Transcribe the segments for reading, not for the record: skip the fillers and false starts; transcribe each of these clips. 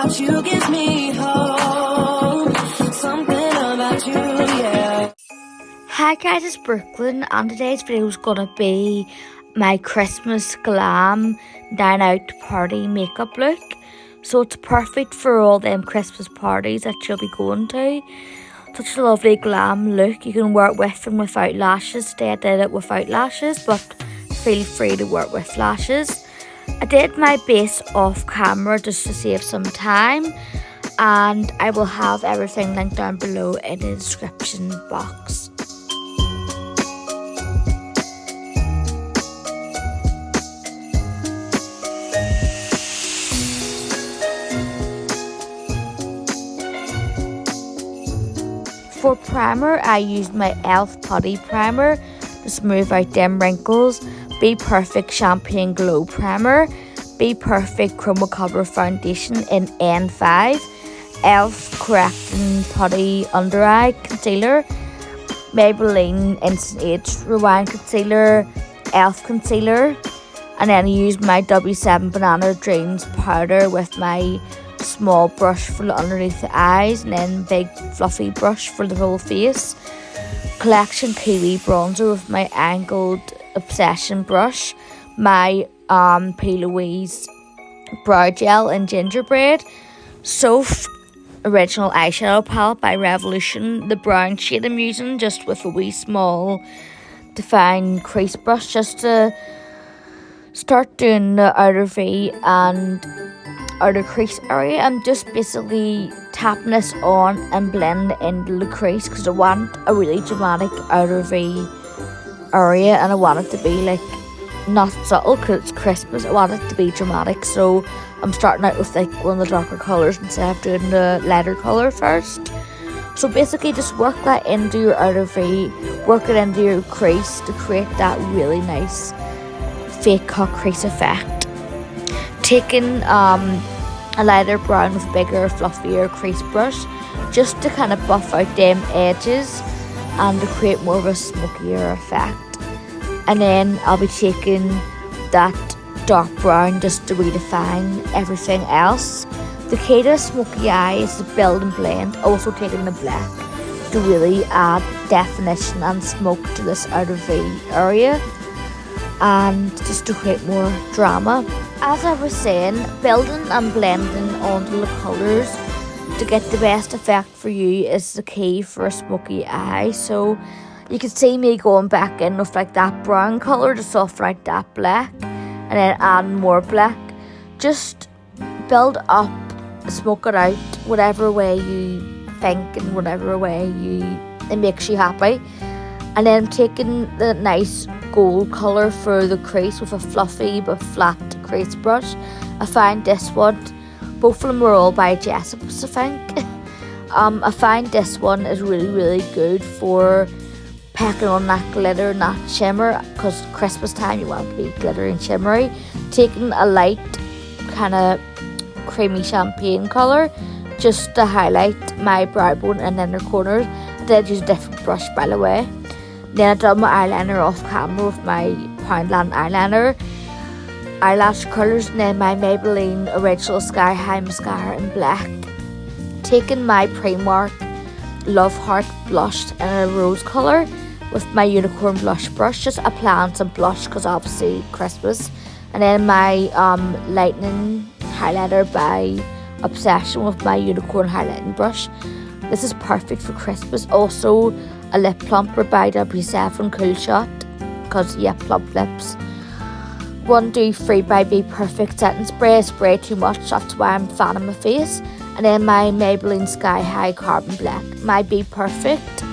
about you gives me hope. Something about you, yeah. Hi guys, it's Brookelynne, and today's video is gonna be my Christmas glam dine out party makeup look. So it's perfect for all them Christmas parties that you'll be going to. Such a lovely glam look. You can wear it with and without lashes. Today I did it without lashes, but feel free to wear it with lashes. I did my base off camera just to save some time, and I will have everything linked down below in the description box. For primer, I used my e.l.f. Putty primer to smooth out them wrinkles. BPerfect Champagne Glow Primer, BPerfect Chroma Cover Foundation in N5, e.l.f. Correcting Putty Under Eye Concealer, Maybelline Instant Age Rewind Concealer, e.l.f. Concealer, and then I used my W7 Banana Dreams powder with my small brush for underneath the eyes, and then big fluffy brush for the whole face. Collection Kiwi bronzer with my angled obsession brush, my Louise brow gel in Gingerbread, Soph original eyeshadow palette by Revolution, the brown shade I'm using just with a wee small defined crease brush just to start doing the outer V and outer crease area. I'm just basically tapping this on and blending it into the crease because I want a really dramatic outer V area, and I want it to be like not subtle because it's Christmas. I want it to be dramatic, so I'm starting out with like one of the darker colours instead of doing the lighter colour first. So basically just work that into your outer V, work it into your crease to create that really nice fake cut crease effect. Taking a lighter brown with bigger fluffier crease brush just to kind of buff out them edges and to create more of a smokier effect. And then I'll be taking that dark brown just to redefine everything else. The key to a smoky eye is to build and blend, also taking the black to really add definition and smoke to this outer V area and just to create more drama. As I was saying, building and blending onto the colours to get the best effect for you is the key for a smoky eye. So you can see me going back in with like that brown colour to soften out that black, and then adding more black. Just build up, smoke it out whatever way you think and whatever way it makes you happy. And then I'm taking the nice gold colour for the crease with a fluffy but flat crease brush. I find this one, both of them are all by Jessop's, I think. I find this one is really good for packing on that glitter and that shimmer, because Christmas time you want it to be glittery and shimmery. Taking a light kind of creamy champagne colour just to highlight my brow bone and inner corners. I did use a different brush, by the way. Then I done my eyeliner off camera with my Poundland eyeliner, eyelash colours, and then my Maybelline Original Sky High Mascara in black. Taking my Primark Love Heart blush in a rose colour with my unicorn blush brush, just applying some blush because obviously Christmas. And then my lightning highlighter by Obsession with my unicorn highlighting brush. This is perfect for Christmas. Also a lip plumper by W7 Cool Shot, because yeah, plump lips. 1, 2, 3 by BPerfect setting spray. I spray too much, that's why I'm fanning my face. And then my Maybelline Sky High Carbon Black, my BPerfect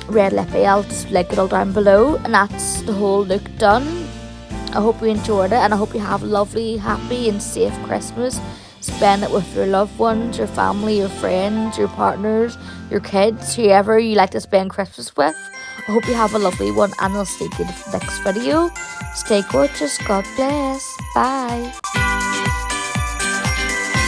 red lippy. I'll just link it all down below, and that's the whole look done. I hope you enjoyed it, and I hope you have a lovely, happy and safe Christmas. Spend it with your loved ones, your family, your friends, your partners, your kids, whoever you like to spend Christmas with. I hope you have a lovely one, and I'll see you in the next video. Stay gorgeous, God bless, bye.